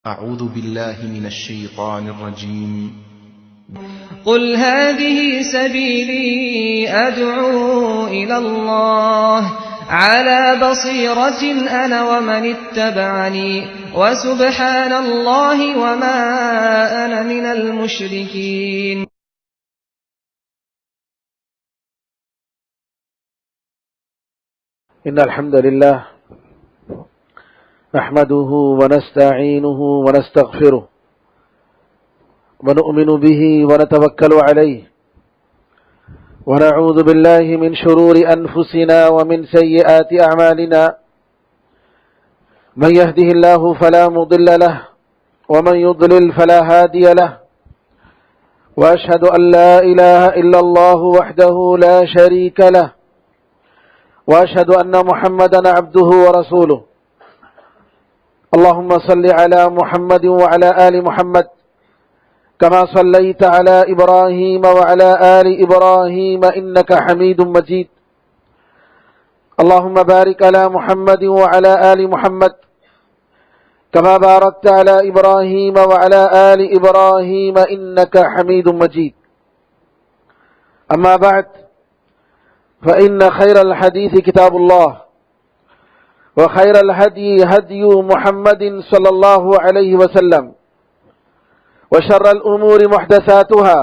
أعوذ بالله من الشيطان الرجيم. قل هذه سبيلي أدعو إلى الله على بصيرة أنا ومن اتبعني وسبحان الله وما أنا من المشركين. إن الحمد لله نحمده ونستعينه ونستغفره ونؤمن به ونتوكل عليه ونعوذ بالله من شرور أنفسنا ومن سيئات أعمالنا من يهده الله فلا مضل له ومن يضلل فلا هادي له وأشهد أن لا إله إلا الله وحده لا شريك له وأشهد أن محمدا عبده ورسوله. اللهم صل على محمد وعلى آل محمد كما صليت على إبراهيم وعلى آل إبراهيم إنك حميد مجيد. اللهم بارك على محمد وعلى آل محمد كما باركت على إبراهيم وعلى آل إبراهيم إنك حميد مجيد. أما بعد فإن خير الحديث كتاب الله وخير الهدي هدي محمد صلى الله عليه وسلم وشر الأمور محدثاتها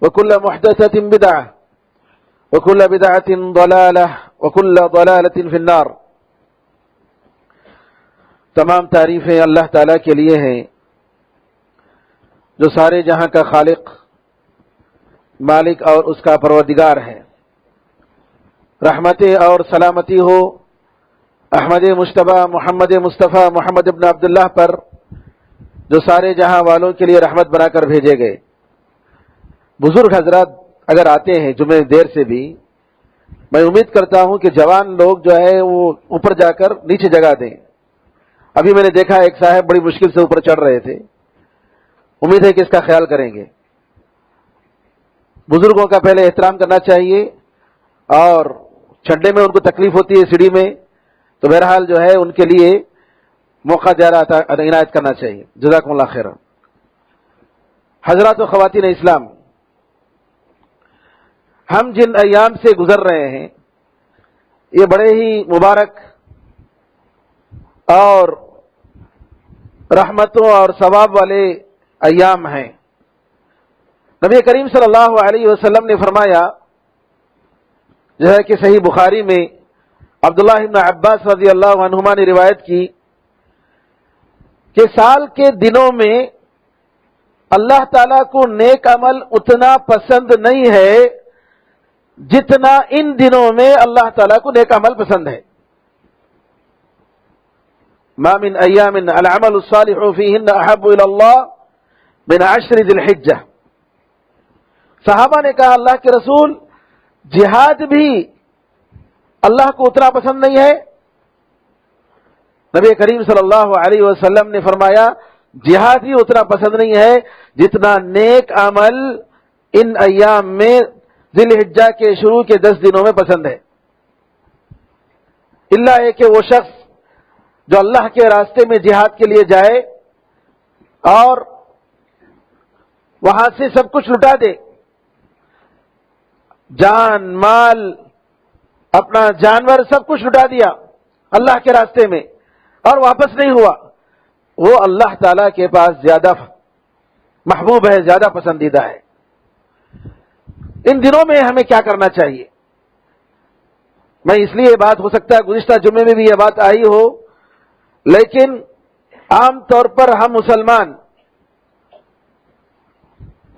وكل محدثة بدعة وكل بدعة ضلالة وكل ضلالة في النار. تمام تعریفیں اللہ تعالیٰ کے لیے ہیں جو سارے جہاں کا خالق، مالک اور اس کا پروردگار ہے. رحمتیں اور سلامتی ہو احمد مشتبہ محمد مصطفیٰ محمد ابن عبداللہ پر جو سارے جہاں والوں کے لیے رحمت بنا کر بھیجے گئے. بزرگ حضرات اگر آتے ہیں جمعے دیر سے بھی، میں امید کرتا ہوں کہ جوان لوگ جو ہے وہ اوپر جا کر نیچے جگہ دیں. ابھی میں نے دیکھا ایک صاحب بڑی مشکل سے اوپر چڑھ رہے تھے، امید ہے کہ اس کا خیال کریں گے. بزرگوں کا پہلے احترام کرنا چاہیے، اور چڑھنے میں ان کو تکلیف ہوتی ہے سیڑھی میں، تو بہرحال جو ہے ان کے لیے موقع زیادہ عنایت کرنا چاہیے. جزاکم اللہ خیر. حضرات و خواتین اسلام، ہم جن ایام سے گزر رہے ہیں یہ بڑے ہی مبارک اور رحمتوں اور ثواب والے ایام ہیں. نبی کریم صلی اللہ علیہ وسلم نے فرمایا، جو ہے کہ صحیح بخاری میں عبداللہ ابن عباس رضی اللہ عنہما نے روایت کی کہ سال کے دنوں میں اللہ تعالیٰ کو نیک عمل اتنا پسند نہیں ہے جتنا ان دنوں میں اللہ تعالیٰ کو نیک عمل پسند ہے. ما من ایام العمل الصالح فیہن احب الی اللہ من 10 ذی الحجہ. صحابہ نے کہا اللہ کے رسول، جہاد بھی اللہ کو اتنا پسند نہیں ہے؟ نبی کریم صلی اللہ علیہ وسلم نے فرمایا، جہاد ہی اتنا پسند نہیں ہے جتنا نیک عمل ان ایام میں ذی الحجہ کے شروع کے 10 دنوں میں پسند ہے. اللہ ہے کہ وہ شخص جو اللہ کے راستے میں جہاد کے لیے جائے اور وہاں سے سب کچھ لٹا دے، جان مال اپنا جانور سب کچھ لٹا دیا اللہ کے راستے میں اور واپس نہیں ہوا، وہ اللہ تعالی کے پاس زیادہ محبوب ہے، زیادہ پسندیدہ ہے. ان دنوں میں ہمیں کیا کرنا چاہیے؟ میں اس لیے بات ہو سکتا ہے گزشتہ جمعے میں بھی یہ بات آئی ہو، لیکن عام طور پر ہم مسلمان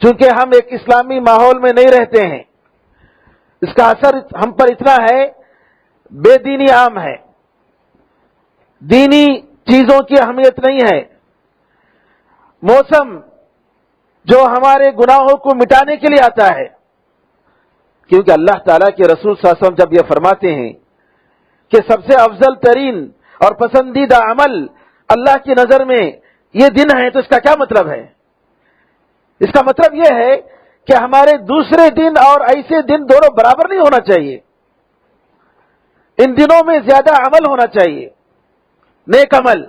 چونکہ ہم ایک اسلامی ماحول میں نہیں رہتے ہیں، اس کا اثر ہم پر اتنا ہے، بے دینی عام ہے، دینی چیزوں کی اہمیت نہیں ہے. موسم جو ہمارے گناہوں کو مٹانے کے لیے آتا ہے، کیونکہ اللہ تعالیٰ کے رسول صلی اللہ علیہ وسلم جب یہ فرماتے ہیں کہ سب سے افضل ترین اور پسندیدہ عمل اللہ کی نظر میں یہ دن ہے، تو اس کا کیا مطلب ہے؟ اس کا مطلب یہ ہے کہ ہمارے دوسرے دن اور ایسے دن دونوں برابر نہیں ہونا چاہیے. ان دنوں میں زیادہ عمل ہونا چاہیے، نیک عمل.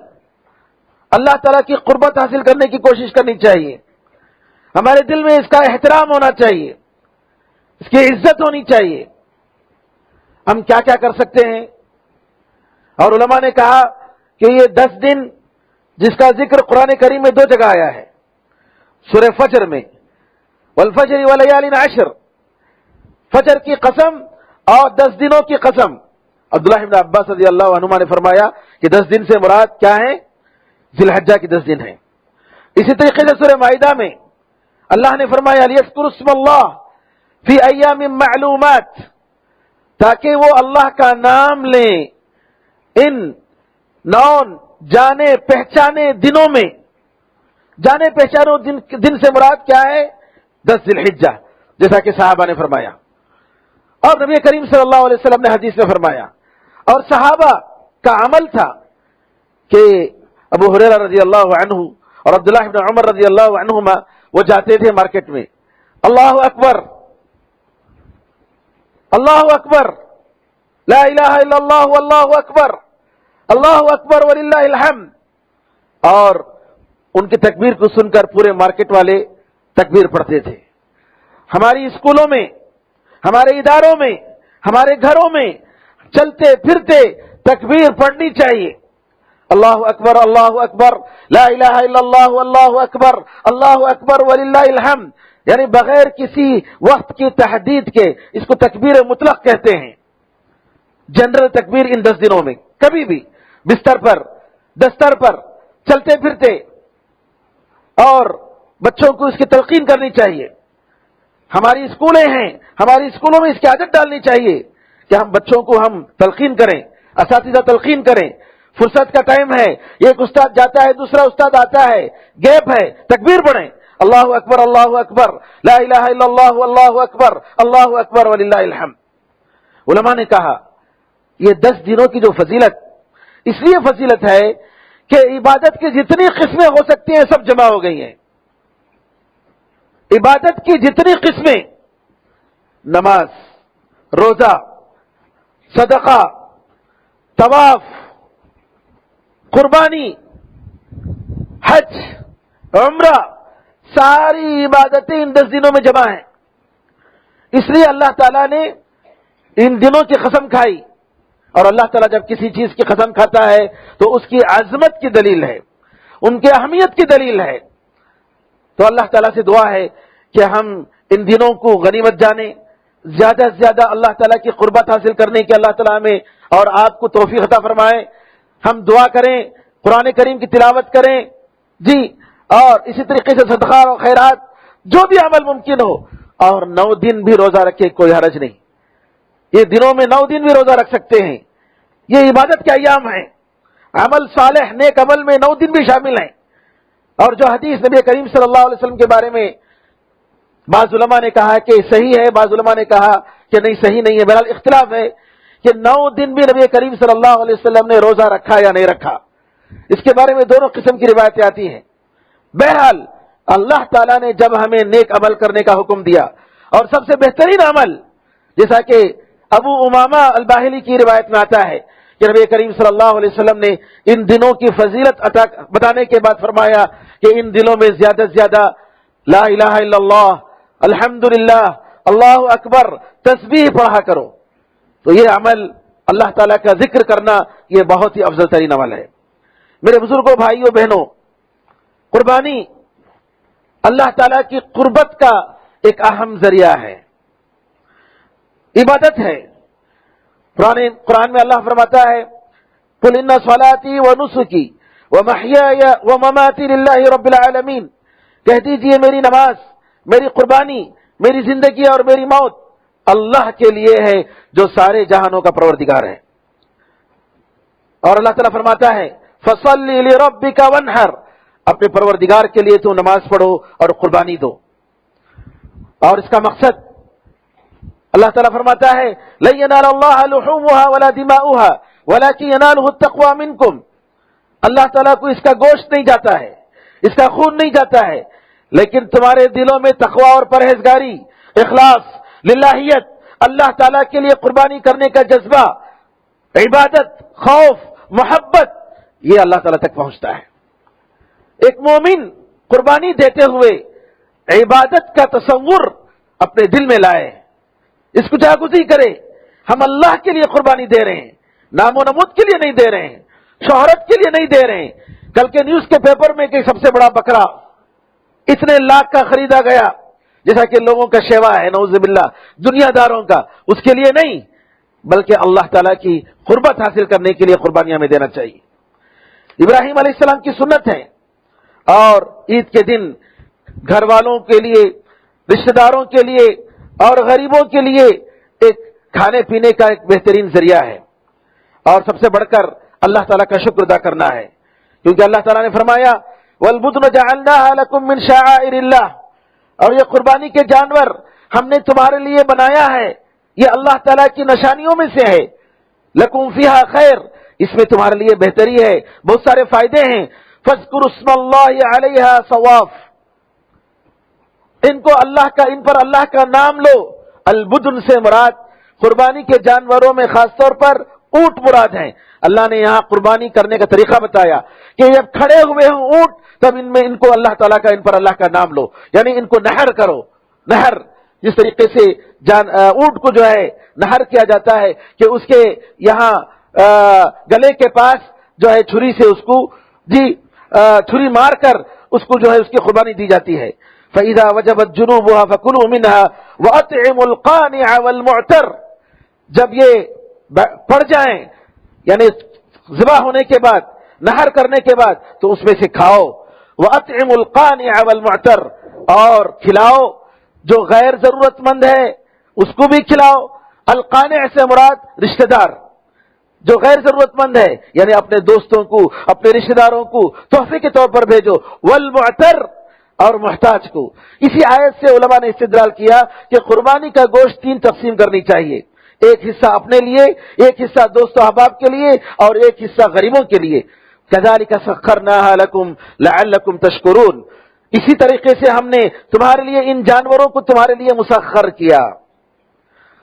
اللہ تعالیٰ کی قربت حاصل کرنے کی کوشش کرنی چاہیے، ہمارے دل میں اس کا احترام ہونا چاہیے، اس کی عزت ہونی چاہیے۔ ہم کیا کیا کر سکتے ہیں؟ اور علماء نے کہا کہ یہ 10 دن جس کا ذکر قرآن کریم میں 2 جگہ آیا ہے، سورہ فجر میں، والفجر ولیال عشر، فجر کی قسم اور 10 دنوں کی قسم۔ عبداللہ بن عباس رضی اللہ عنہما نے فرمایا کہ 10 دن سے مراد کیا ہے؟ ذی الحجہ کی 10 دن ہیں۔ اسی طریقے سے سورہ مائدہ میں اللہ نے فرمایا لیذکروا اسم اللہ فی ایام معلومات، تاکہ وہ اللہ کا نام لیں ان نون جانے پہچانے دنوں میں۔ جانے پہچانو دن سے مراد کیا ہے؟ 10 ذی الحجہ، جیسا کہ صحابہ نے فرمایا، اور نبی کریم صلی اللہ علیہ وسلم نے حدیث میں فرمایا۔ اور صحابہ کا عمل تھا کہ ابو ہریرہ رضی اللہ عنہ اور عبداللہ بن عمر رضی اللہ عنہما وہ جاتے تھے مارکیٹ میں، اللہ اکبر اللہ اکبر لا الہ الا اللہ واللہ اکبر اللہ اکبر وللہ الحمد، اور ان کی تکبیر کو سن کر پورے مارکیٹ والے تکبیر پڑھتے تھے۔ ہماری اسکولوں میں، ہمارے اداروں میں، ہمارے گھروں میں چلتے پھرتے تکبیر پڑھنی چاہیے، اللہ اکبر لا الہ الا اللہ واللہ اکبر وللہ الحمد، یعنی بغیر کسی وقت کی تحدید کے، اس کو تکبیر مطلق کہتے ہیں، جنرل تکبیر ان 10 دنوں میں، کبھی بھی بستر پر، دستر پر، چلتے پھرتے، اور بچوں کو اس کی تلقین کرنی چاہیے۔ ہماری اسکولیں ہیں، ہماری اسکولوں میں اس کی عادت ڈالنی چاہیے کہ ہم بچوں کو ہم تلقین کریں، اساتذہ تلقین کریں، فرصت کا ٹائم ہے، ایک استاد جاتا ہے دوسرا استاد آتا ہے، گیپ ہے، تکبیر پڑھیں، اللہ اکبر لا الہ الا اللہ واللہ اکبر وللہ الحمد۔ علماء نے کہا یہ 10 دنوں کی جو فضیلت اس لیے فضیلت ہے کہ عبادت کی جتنی قسمیں ہو سکتی ہیں سب جمع ہو گئی ہیں۔ عبادت کی جتنی قسمیں، نماز، روزہ، صدقہ، طواف، قربانی، حج، عمرہ، ساری عبادتیں ان 10 دنوں میں جمع ہیں۔ اس لیے اللہ تعالیٰ نے ان دنوں کی قسم کھائی، اور اللہ تعالیٰ جب کسی چیز کی قسم کھاتا ہے تو اس کی عظمت کی دلیل ہے، ان کی اہمیت کی دلیل ہے۔ تو اللہ تعالیٰ سے دعا ہے کہ ہم ان دنوں کو غنیمت جانیں، زیادہ سے زیادہ اللہ تعالیٰ کی قربت حاصل کرنے کی اللہ تعالیٰ ہمیں اور آپ کو توفیق عطا فرمائے۔ ہم دعا کریں، قرآن کریم کی تلاوت کریں جی، اور اسی طریقے سے صدقہ اور خیرات، جو بھی عمل ممکن ہو، اور 9 دن بھی روزہ رکھے، کوئی حرج نہیں۔ یہ دنوں میں 9 دن بھی روزہ رکھ سکتے ہیں، یہ عبادت کے ایام ہیں، عمل صالح نیک عمل میں 9 دن بھی شامل ہیں۔ اور جو حدیث نبی کریم صلی اللہ علیہ وسلم کے بارے میں بعض علماء نے کہا کہ صحیح ہے، بعض علماء نے کہا کہ نہیں صحیح نہیں ہے، بہرحال اختلاف ہے کہ 9 دن بھی نبی کریم صلی اللہ علیہ وسلم نے روزہ رکھا یا نہیں رکھا، اس کے بارے میں دونوں قسم کی روایتیں آتی ہیں۔ بہرحال اللہ تعالیٰ نے جب ہمیں نیک عمل کرنے کا حکم دیا، اور سب سے بہترین عمل، جیسا کہ ابو امامہ الباہلی کی روایت میں آتا ہے کہ نبی کریم صلی اللہ علیہ وسلم نے ان دنوں کی فضیلت بتانے کے بعد فرمایا کہ ان دنوں میں زیادہ سے زیادہ لا الہ الا اللہ، الحمدللہ، اللہ اکبر، تسبیح پڑھا کرو۔ تو یہ عمل اللہ تعالیٰ کا ذکر کرنا یہ بہت ہی افضل ترین عمل ہے۔ میرے بزرگوں، بھائیوں، بہنوں، قربانی اللہ تعالیٰ کی قربت کا ایک اہم ذریعہ ہے، عبادت ہے۔ قرآن میں اللہ فرماتا ہے قُلْ إِنَّ صَلَاتِي وَنُسُكِي وَمَحْيَايَ وَمَمَاتِي لِلَّهِ رَبِّ الْعَالَمِينَ، کہہ دیجئے میری نماز، میری قربانی، میری زندگی اور میری موت اللہ کے لیے ہے جو سارے جہانوں کا پروردگار ہے۔ اور اللہ تعالیٰ فرماتا ہے فَصَلِّ لِرَبِّكَ وَانْحَرْ، اپنے پروردگار کے لیے تو نماز پڑھو اور قربانی دو۔ اور اس کا مقصد اللہ تعالیٰ فرماتا ہے لَن يَنَالَ اللَّهَ لُحُومُهَا وَلَا دِمَاؤُهَا وَلَكِنْ يَنَالُهُ التَّقْوَى مِنكُمْ، اللہ تعالیٰ کو اس کا گوشت نہیں جاتا ہے، اس کا خون نہیں جاتا ہے، لیکن تمہارے دلوں میں تقوی اور پرہیزگاری، اخلاص، للہیت، اللہ تعالیٰ کے لیے قربانی کرنے کا جذبہ، عبادت، خوف، محبت، یہ اللہ تعالیٰ تک پہنچتا ہے۔ ایک مومن قربانی دیتے ہوئے عبادت کا تصور اپنے دل میں لائے، اس کو جاگزی کرے، ہم اللہ کے لیے قربانی دے رہے ہیں، نام و نمود کے لیے نہیں دے رہے ہیں، شہرت کے لیے نہیں دے رہے ہیں۔ کل کے نیوز کے پیپر میں کہ سب سے بڑا بکرا اتنے لاکھ کا خریدا گیا، جیسا کہ لوگوں کا شیوا ہے نعوذ باللہ، دنیا داروں کا، اس کے لیے نہیں بلکہ اللہ تعالیٰ کی قربت حاصل کرنے کے لیے قربانیاں ہمیں دینا چاہیے۔ ابراہیم علیہ السلام کی سنت ہے، اور عید کے دن گھر والوں کے لیے، رشتہ داروں کے لیے اور غریبوں کے لیے ایک کھانے پینے کا ایک بہترین ذریعہ ہے، اور سب سے بڑھ کر اللہ تعالیٰ کا شکر ادا کرنا ہے، کیونکہ اللہ تعالیٰ نے فرمایا وَالْبُدْنَ جَعَلْنَاهَا لَكُم مِّن شَعَائِرِ اللَّهِ، اور یہ قربانی کے جانور ہم نے تمہارے لیے بنایا ہے، یہ اللہ تعالیٰ کی نشانیوں میں سے ہے، لَكُم فِيهَا خَيْرٌ، اس میں تمہارے لیے بہتری ہے، بہت سارے فائدے ہیں، فَاذْكُرُوا اسْمَ اللَّهِ عَلَيْهَا صَوَافٌ، ان پر اللہ کا نام لو۔ البدن سے مراد قربانی کے جانوروں میں خاص طور پر اونٹ مراد ہیں۔ اللہ نے یہاں قربانی کرنے کا طریقہ بتایا کہ جب کھڑے ہوئے ہوں اونٹ تب ان کو اللہ تعالیٰ کا، ان پر اللہ کا نام لو، یعنی ان کو نہر کرو۔ نہر جس طریقے سے اونٹ کو جو ہے نہر کیا جاتا ہے کہ اس کے یہاں گلے کے پاس جو ہے چھری سے اس کو چھری مار کر اس کو جو ہے اس کی قربانی دی جاتی ہے۔ فَإِذَا وَجَبَتْ جُنُوبُهَا فَكُلُوا مِنْهَا وَأَطْعِمُوا الْقَانِعَ وَالْمُعْتَرَّ، جب یہ پڑ جائیں یعنی ذبح ہونے کے بعد، نہر کرنے کے بعد تو اس میں سے کھاؤ۔ وَأَطْعِمُوا الْقَانِعَ وَالْمُعْتَرَّ، اور کھلاؤ جو غیر ضرورت مند ہے اس کو بھی کھلاؤ۔ القانع سے مراد رشتہ دار جو غیر ضرورت مند ہے، یعنی اپنے دوستوں کو، اپنے رشتہ داروں کو تحفے کے طور پر بھیجو۔ والمعتر، اور محتاج کو۔ اسی آیت سے علماء نے استدلال کیا کہ قربانی کا گوشت 3 تقسیم کرنی چاہیے، ایک حصہ اپنے لیے، ایک حصہ دوست و احباب کے لیے، اور ایک حصہ غریبوں کے لیے۔ كَذَلِكَ سَخَّرْنَاهَا لَكُمْ لَعَلَّكُمْ تَشْكُرُونَ، اسی طریقے سے ہم نے تمہارے لیے ان جانوروں کو تمہارے لیے مسخر کیا۔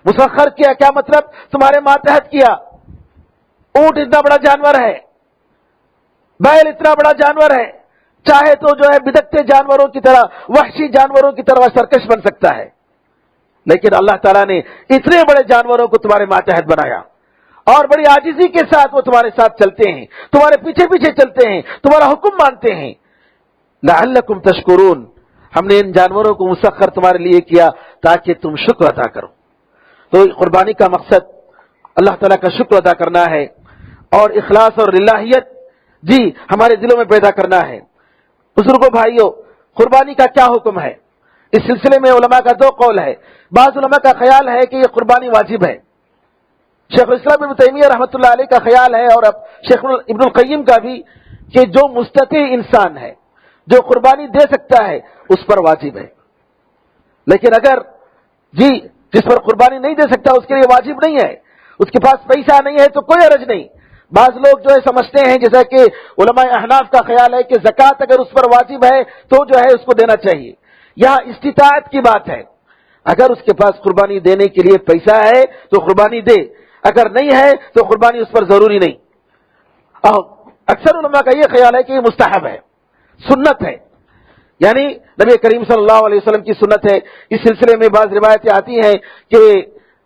مسخر کیا کیا مطلب؟ تمہارے ماتحت کیا۔ اونٹ اتنا بڑا جانور ہے، بیل اتنا بڑا جانور ہے، چاہے تو جو ہے بدکتے جانوروں کی طرح، وحشی جانوروں کی طرح سرکش بن سکتا ہے، لیکن اللہ تعالیٰ نے اتنے بڑے جانوروں کو تمہارے ماتحت بنایا، اور بڑی عاجزی کے ساتھ وہ تمہارے ساتھ چلتے ہیں، تمہارے پیچھے پیچھے چلتے ہیں، تمہارا حکم مانتے ہیں۔ لعلکم تشکرون، ہم نے ان جانوروں کو مسخر تمہارے لیے کیا تاکہ تم شکر ادا کرو۔ تو قربانی کا مقصد اللہ تعالیٰ کا شکر ادا کرنا ہے، اور اخلاص اور للہیت ہمارے دلوں میں پیدا کرنا ہے۔ بزرگوں بھائیوں، قربانی کا کیا حکم ہے؟ اس سلسلے میں علماء کا 2 قول ہے۔ بعض علماء کا خیال ہے کہ یہ قربانی واجب ہے، شیخ الاسلام ابن تیمیہ رحمۃ اللہ علیہ کا خیال ہے، اور اب شیخ ابن القیم کا بھی، کہ جو مستطیع انسان ہے، جو قربانی دے سکتا ہے، اس پر واجب ہے۔ لیکن اگر جس پر قربانی نہیں دے سکتا اس کے لیے واجب نہیں ہے، اس کے پاس پیسہ نہیں ہے تو کوئی حرج نہیں۔ بعض لوگ جو ہے سمجھتے ہیں، جیسا کہ علماء احناف کا خیال ہے کہ زکوٰۃ اگر اس پر واجب ہے تو جو ہے اس کو دینا چاہیے۔ یہاں استطاعت کی بات ہے، اگر اس کے پاس قربانی دینے کے لیے پیسہ ہے تو قربانی دے، اگر نہیں ہے تو قربانی اس پر ضروری نہیں۔ اور اکثر علماء کا یہ خیال ہے کہ یہ مستحب ہے، سنت ہے، یعنی نبی کریم صلی اللہ علیہ وسلم کی سنت ہے۔ اس سلسلے میں بعض روایتیں آتی ہیں کہ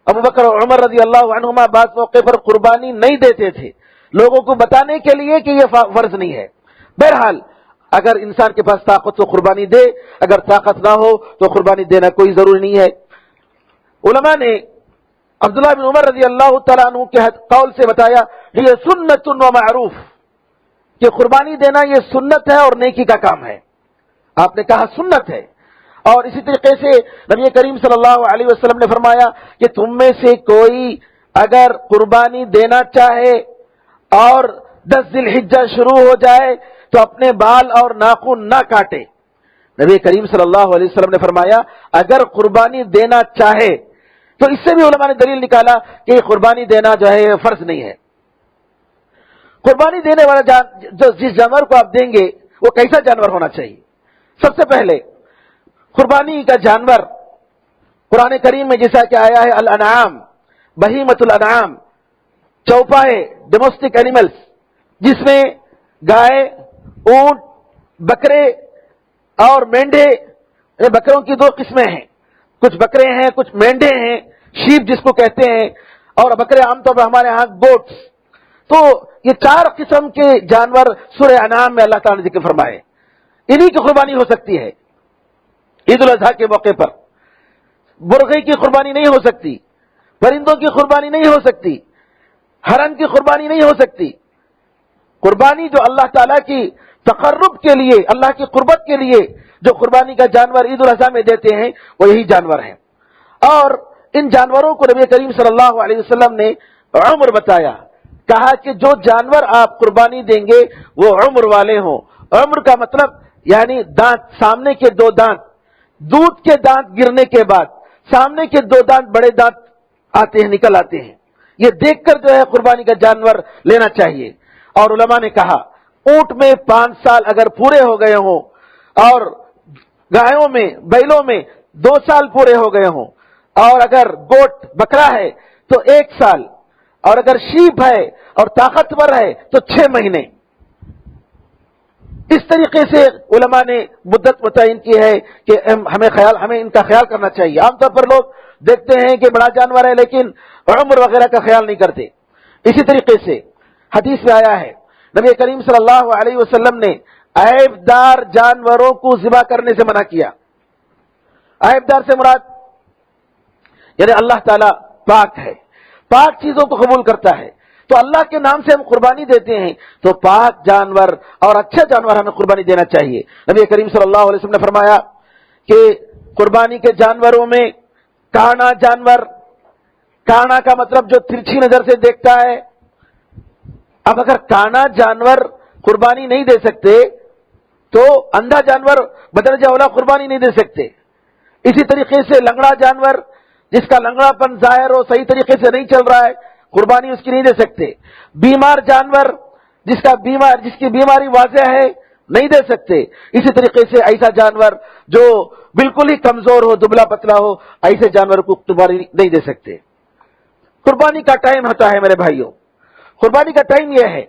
ابوبکر اور عمر رضی اللہ عنہما بعض موقع پر قربانی نہیں دیتے تھے، لوگوں کو بتانے کے لیے کہ یہ فرض نہیں ہے۔ بہرحال اگر انسان کے پاس طاقت تو قربانی دے، اگر طاقت نہ ہو تو قربانی دینا کوئی ضروری نہیں ہے۔ علماء نے عبداللہ بن عمر رضی اللہ تعالیٰ عنہ کے قول سے بتایا کہ یہ سنت و معروف، کہ قربانی دینا یہ سنت ہے اور نیکی کا کام ہے۔ آپ نے کہا سنت ہے، اور اسی طریقے سے نبی کریم صلی اللہ علیہ وسلم نے فرمایا کہ تم میں سے کوئی اگر قربانی دینا چاہے اور 10 ذی الحجہ شروع ہو جائے تو اپنے بال اور ناخن نہ کاٹے۔ نبی کریم صلی اللہ علیہ وسلم نے فرمایا اگر قربانی دینا چاہے، تو اس سے بھی علماء نے دلیل نکالا کہ قربانی دینا جو ہے فرض نہیں ہے۔ قربانی دینے والا جس جانور کو آپ دیں گے وہ کیسا جانور ہونا چاہیے؟ سب سے پہلے قربانی کا جانور قرآن کریم میں جیسا کہ آیا ہے الانعام، بہیمۃ الانعام، چوپائے، ڈومیسٹک اینیملز، جس میں گائے، اونٹ، بکرے اور مینڈے، بکروں کی دو قسمیں ہیں، کچھ بکرے ہیں کچھ مینڈے ہیں، شیپ جس کو کہتے ہیں، اور بکرے عام طور پر ہمارے ہاں گوٹس. تو یہ 4 قسم کے جانور سورہ انعام میں اللہ تعالیٰ نے ذکر فرمائے. انہی کی قربانی ہو سکتی ہے عید الاضحیٰ کے موقع پر. مرغی کی قربانی نہیں ہو سکتی، پرندوں کی قربانی نہیں ہو سکتی، ہرن کی قربانی نہیں ہو سکتی. قربانی جو اللہ تعالیٰ کی تقرب کے لیے، اللہ کی قربت کے لیے جو قربانی کا جانور عید الاضحیٰ میں دیتے ہیں وہ یہی جانور ہیں. اور ان جانوروں کو نبی کریم صلی اللہ علیہ وسلم نے عمر بتایا، کہا کہ جو جانور آپ قربانی دیں گے وہ عمر والے ہوں. عمر کا مطلب یعنی دانت، سامنے کے 2 دانت، دودھ کے دانت گرنے کے بعد سامنے کے 2 دانت بڑے دانت آتے ہیں، نکل آتے ہیں. یہ دیکھ کر جو ہے قربانی کا جانور لینا چاہیے. اور علماء نے کہا اونٹ میں 5 سال اگر پورے ہو گئے ہوں، اور گایوں میں، بیلوں میں 2 سال پورے ہو گئے ہوں، اور اگر گوٹ بکرا ہے تو 1 سال، اور اگر شیپ ہے اور طاقتور ہے تو 6 مہینے. اس طریقے سے علماء نے مدت متعین کی ہے کہ ہمیں ان کا خیال کرنا چاہیے. عام طور پر لوگ دیکھتے ہیں کہ بڑا جانور ہے لیکن عمر وغیرہ کا خیال نہیں کرتے. اسی طریقے سے حدیث میں آیا ہے نبی کریم صلی اللہ علیہ وسلم نے عیب دار جانوروں کو ذبح کرنے سے منع کیا. عیب دار سے مراد یعنی اللہ تعالیٰ پاک ہے، پاک چیزوں کو قبول کرتا ہے. تو اللہ کے نام سے ہم قربانی دیتے ہیں تو پاک جانور اور اچھا جانور ہمیں قربانی دینا چاہیے. نبی کریم صلی اللہ علیہ وسلم نے فرمایا کہ قربانی کے جانوروں میں کانا جانور، کانا کا مطلب جو ترچھی نظر سے دیکھتا ہے. اب اگر کانا جانور قربانی نہیں دے سکتے تو اندھا جانور بدرجہ اولا قربانی نہیں دے سکتے. اسی طریقے سے لنگڑا جانور جس کا لنگڑا پن ظاہر ہو، صحیح طریقے سے نہیں چل رہا ہے، قربانی اس کی نہیں دے سکتے. بیمار جانور جس کی بیماری واضح ہے نہیں دے سکتے. اسی طریقے سے ایسا جانور جو بالکل ہی کمزور ہو، دبلا پتلا ہو، ایسے جانور کو قربانی نہیں دے سکتے. قربانی کا ٹائم ہوتا ہے میرے بھائیوں، قربانی کا ٹائم یہ ہے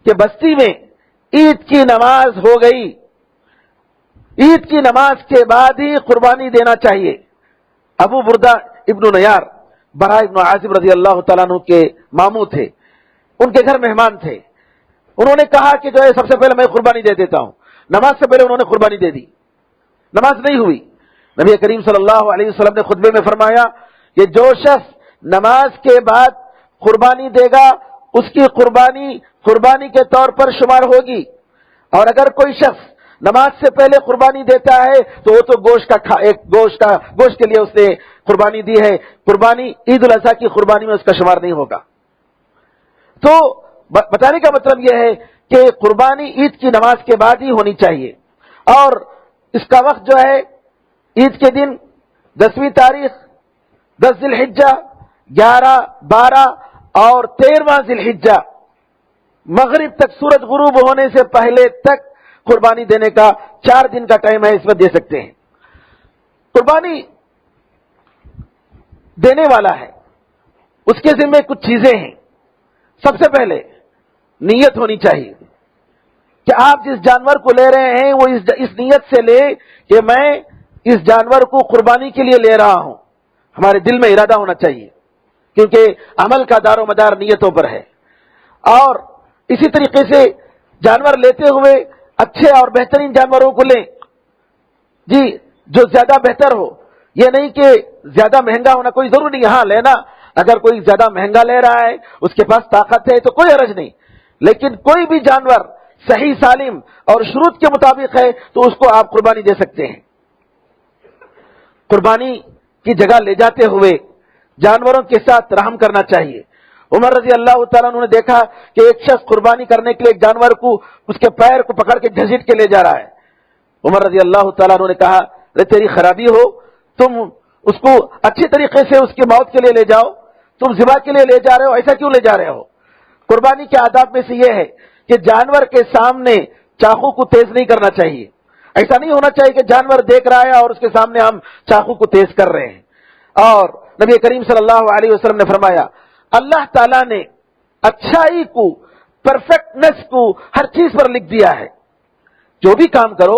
کہ بستی میں عید کی نماز ہو گئی، عید کی نماز کے بعد ہی قربانی دینا چاہیے. ابو بردہ ابن نیار برا ابن عازب رضی اللہ تعالیٰ عنہ کے ماموں تھے، ان کے گھر مہمان تھے. انہوں نے کہا کہ جو ہے سب سے پہلے میں قربانی دے دیتا ہوں. نماز سے پہلے انہوں نے قربانی دے دی، نماز نہیں ہوئی. نبی کریم صلی اللہ علیہ وسلم نے خطبے میں فرمایا کہ جو شخص نماز کے بعد قربانی دے گا اس کی قربانی کے طور پر شمار ہوگی، اور اگر کوئی شخص نماز سے پہلے قربانی دیتا ہے تو وہ تو گوشت کے لیے اس نے قربانی دی ہے، قربانی عید الاضحیٰ کی قربانی میں اس کا شمار نہیں ہوگا. تو بتانے کا مطلب یہ ہے کہ قربانی عید کی نماز کے بعد ہی ہونی چاہیے. اور اس کا وقت جو ہے عید کے دن 10ویں تاریخ، 10 ذی الحجہ، 11، 12 اور 13واں ذی الحجہ مغرب تک، سورج غروب ہونے سے پہلے تک قربانی دینے کا 4 دن کا ٹائم ہے، اس میں دے سکتے ہیں. قربانی دینے والا ہے اس کے ذمہ کچھ چیزیں ہیں. سب سے پہلے نیت ہونی چاہیے کہ آپ جس جانور کو لے رہے ہیں وہ اس نیت سے لے کہ میں اس جانور کو قربانی کے لیے لے رہا ہوں. ہمارے دل میں ارادہ ہونا چاہیے کیونکہ عمل کا دار و مدار نیتوں پر ہے. اور اسی طریقے سے جانور لیتے ہوئے اچھے اور بہترین جانوروں کو لیں، جی جو زیادہ بہتر ہو. یہ نہیں کہ زیادہ مہنگا ہونا کوئی ضروری نہیں، ہاں لینا، اگر کوئی زیادہ مہنگا لے رہا ہے اس کے پاس طاقت ہے تو کوئی حرج نہیں، لیکن کوئی بھی جانور صحیح سالم اور شروط کے مطابق ہے تو اس کو آپ قربانی دے سکتے ہیں. قربانی کی جگہ لے جاتے ہوئے جانوروں کے ساتھ رحم کرنا چاہیے. عمر رضی اللہ تعالیٰ عنہ نے دیکھا کہ ایک شخص قربانی کرنے کے لیے ایک جانور کو اس کے پیر کو پکڑ کے گھسیٹ کے لے جا رہا ہے. عمر رضی اللہ تعالیٰ عنہ نے کہا تیری خرابی ہو، تم اس کو اچھی طریقے سے اس کی موت کے لیے لے جاؤ، تم ذبح کے لیے لے جا رہے ہو، ایسا کیوں لے جا رہے ہو؟ قربانی کے آداب میں سے یہ ہے کہ جانور کے سامنے چاقو کو تیز نہیں کرنا چاہیے. ایسا نہیں ہونا چاہیے کہ جانور دیکھ رہا ہے اور اس کے سامنے ہم چاقو کو تیز کر رہے ہیں. اور نبی کریم صلی اللہ علیہ وسلم نے فرمایا اللہ تعالیٰ نے اچھائی کو، پرفیکٹنس کو ہر چیز پر لکھ دیا ہے. جو بھی کام کرو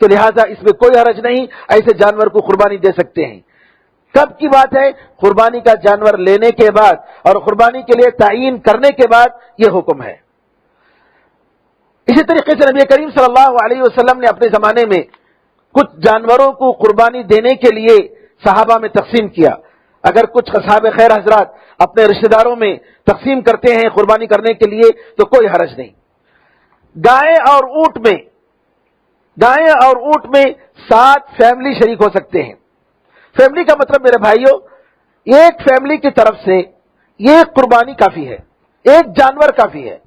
تو لہذا اس میں کوئی حرج نہیں، ایسے جانور کو قربانی دے سکتے ہیں۔ کب کی بات ہے؟ قربانی کا جانور لینے کے بعد اور قربانی کے لیے تعین کرنے کے بعد یہ حکم ہے۔ اسی طریقے سے نبی کریم صلی اللہ علیہ وسلم نے اپنے زمانے میں کچھ جانوروں کو قربانی دینے کے لیے صحابہ میں تقسیم کیا۔ اگر کچھ اصحاب خیر حضرات اپنے رشتہ داروں میں تقسیم کرتے ہیں قربانی کرنے کے لیے تو کوئی حرج نہیں۔ گائے اور اونٹ میں 7 فیملی شریک ہو سکتے ہیں۔ فیملی کا مطلب میرے بھائیوں، ایک فیملی کی طرف سے ایک قربانی کافی ہے، ایک جانور کافی ہے۔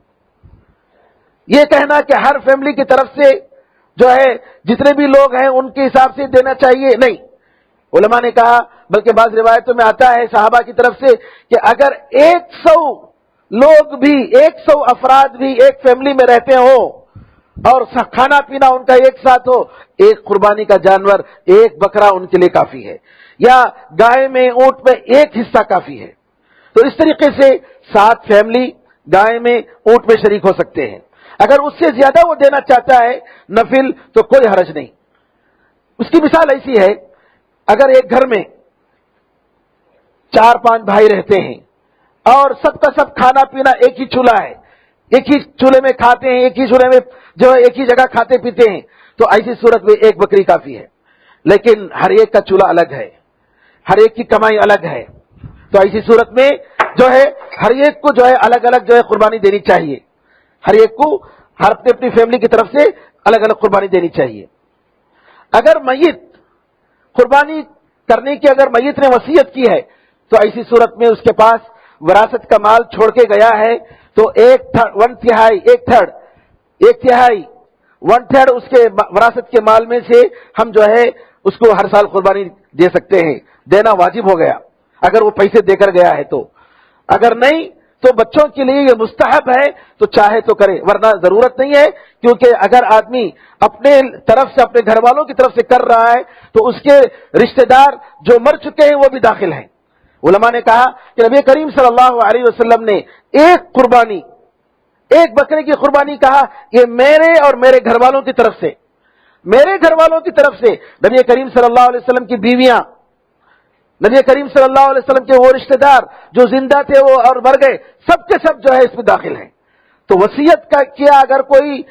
یہ کہنا کہ ہر فیملی کی طرف سے جو ہے جتنے بھی لوگ ہیں ان کے حساب سے دینا چاہیے، نہیں۔ علماء نے کہا، بلکہ بعض روایتوں میں آتا ہے صحابہ کی طرف سے کہ اگر 100 لوگ بھی، 100 افراد بھی ایک فیملی میں رہتے ہوں اور کھانا پینا ان کا ایک ساتھ ہو، ایک قربانی کا جانور، ایک بکرا ان کے لیے کافی ہے، یا گائے میں اونٹ میں ایک حصہ کافی ہے۔ تو اس طریقے سے 7 فیملی گائے میں اونٹ میں شریک ہو سکتے ہیں۔ اگر اس سے زیادہ وہ دینا چاہتا ہے نفل تو کوئی حرج نہیں۔ اس کی مثال ایسی ہے، اگر ایک گھر میں 4-5 بھائی رہتے ہیں اور سب کا سب کھانا پینا ایک ہی چولہا ہے، ایک ہی چولہے میں کھاتے ہیں، ایک ہی چولہے میں جو ہے ایک ہی جگہ کھاتے پیتے ہیں، تو ایسی صورت میں ایک بکری کافی ہے۔ لیکن ہر ایک کا چولہا الگ ہے، ہر ایک کی کمائی الگ ہے، تو ایسی صورت میں جو ہے ہر ایک کو جو ہے الگ الگ جو ہے قربانی دینی چاہیے، ہر ایک کو ہر اپنی فیملی کی طرف سے الگ الگ قربانی دینی چاہیے۔ اگر میت قربانی کرنے کی اگر میت نے وصیت کی ہے تو ایسی صورت میں اس کے پاس وراثت کا مال چھوڑ کے گیا ہے تو ایک تہائی اس کے وراثت کے مال میں سے ہم جو ہے اس کو ہر سال قربانی دے سکتے ہیں، دینا واجب ہو گیا اگر وہ پیسے دے کر گیا ہے تو۔ اگر نہیں تو بچوں کے لیے یہ مستحب ہے، تو چاہے تو کرے، ورنہ ضرورت نہیں ہے، کیونکہ اگر آدمی اپنے طرف سے اپنے گھر والوں کی طرف سے کر رہا ہے تو اس کے رشتہ دار جو مر چکے ہیں وہ بھی داخل ہیں۔ علماء نے کہا کہ نبی کریم صلی اللہ علیہ وسلم نے ایک بکرے کی قربانی کہا، یہ میرے اور میرے گھر والوں کی طرف سے، میرے گھر والوں کی طرف سے نبی کریم صلی اللہ علیہ وسلم کی بیویاں، نبی کریم صلی اللہ علیہ وسلم کے وہ رشتہ دار جو زندہ تھے وہ اور مر گئے، سب کے سب جو ہے اس میں داخل ہیں۔ تو وصیت کا کیا اگر کوئی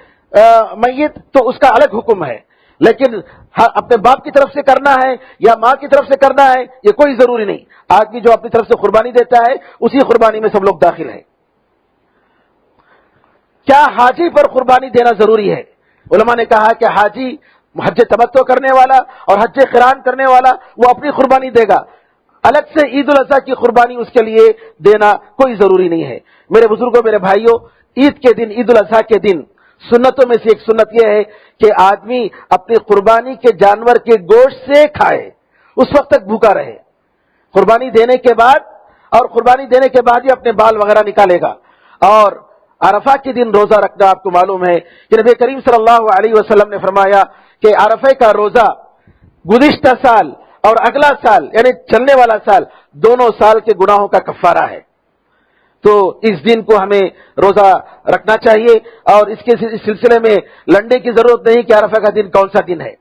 میت تو اس کا الگ حکم ہے، لیکن اپنے باپ کی طرف سے کرنا ہے یا ماں کی طرف سے کرنا ہے یہ کوئی ضروری نہیں۔ آدمی جو اپنی طرف سے قربانی دیتا ہے اسی قربانی میں سب لوگ داخل ہیں۔ کیا حاجی پر قربانی دینا ضروری ہے؟ علماء نے کہا کہ حاجی حج تمتع کرنے والا اور حج قران کرنے والا وہ اپنی قربانی دے گا، الگ سے عید الاضحیٰ کی قربانی اس کے لیے دینا کوئی ضروری نہیں ہے۔ میرے بزرگوں، میرے بھائیوں، عید کے دن، عید الاضحیٰ کے دن سنتوں میں سے ایک سنت یہ ہے کہ آدمی اپنی قربانی کے جانور کے گوشت سے کھائے، اس وقت تک بھوکا رہے۔ قربانی دینے کے بعد ہی اپنے بال وغیرہ نکالے گا۔ اور عرفہ کے دن روزہ رکھنا آپ کو معلوم ہے کہ نبی کریم صلی اللہ علیہ وسلم نے فرمایا کہ عرفہ کا روزہ گزشتہ سال اور اگلا سال یعنی چلنے والا سال دونوں سال کے گناہوں کا کفارہ ہے۔ تو اس دن کو ہمیں روزہ رکھنا چاہیے، اور اس سلسلے میں لڑنے کی ضرورت نہیں کہ عرفہ کا دن کون سا دن ہے۔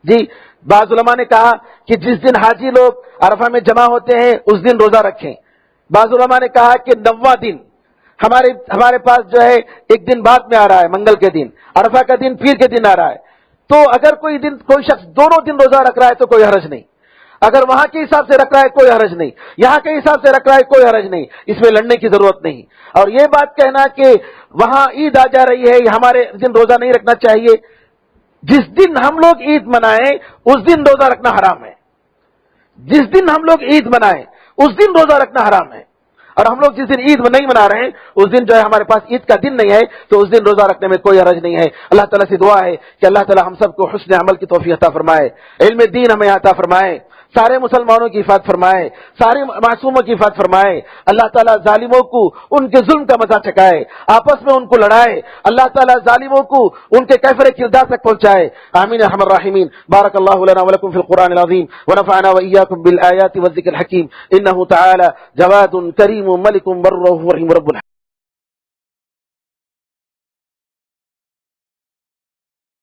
جی، بعض علماء نے کہا کہ جس دن حاجی لوگ عرفہ میں جمع ہوتے ہیں اس دن روزہ رکھیں۔ بعض علماء نے کہا کہ 9واں دن ہمارے پاس جو ہے ایک دن بعد میں آ رہا ہے، منگل کے دن، عرفہ کا دن پیر کے دن آ رہا ہے، تو اگر کوئی شخص دونوں دن روزہ رکھ رہا ہے تو کوئی حرج نہیں۔ اگر وہاں کے حساب سے رکھ رہا ہے کوئی حرج نہیں، یہاں کے حساب سے رکھ رہا ہے کوئی حرج نہیں، اس میں لڑنے کی ضرورت نہیں۔ اور یہ بات کہنا کہ وہاں عید آ جا رہی ہے ہمارے دن روزہ نہیں رکھنا چاہیے، جس دن ہم لوگ عید منائیں اس دن روزہ رکھنا حرام ہے۔ جس دن ہم لوگ عید منائیں اس دن روزہ رکھنا حرام ہے، اور ہم لوگ جس دن عید نہیں منا رہے ہیں اس دن جو ہے ہمارے پاس عید کا دن نہیں ہے تو اس دن روزہ رکھنے میں کوئی حرج نہیں ہے۔ اللہ تعالیٰ سے دعا ہے کہ اللہ تعالیٰ ہم سب کو حسن عمل کی توفیق عطا فرمائے، علم دین ہمیں عطا فرمائے، سارے مسلمانوں کی حفاظت فرمائے، سارے معصوموں کی حفاظت فرمائے۔ اللہ تعالیٰ ظالموں کو ان کے ظلم کا مزہ چکھائے، آپس میں ان کو لڑائے، اللہ تعالیٰ ظالموں کو ان کے کیفر کردار تک پہنچائے۔ آمین یا ارحم الراحمین۔ بارک اللہ لنا ولکم فی القرآن العظیم ونفعنا وإياكم بالآیات والذکر الحکیم، انہ تعالی جواد کریم ملک بر رحیم رب العالمین۔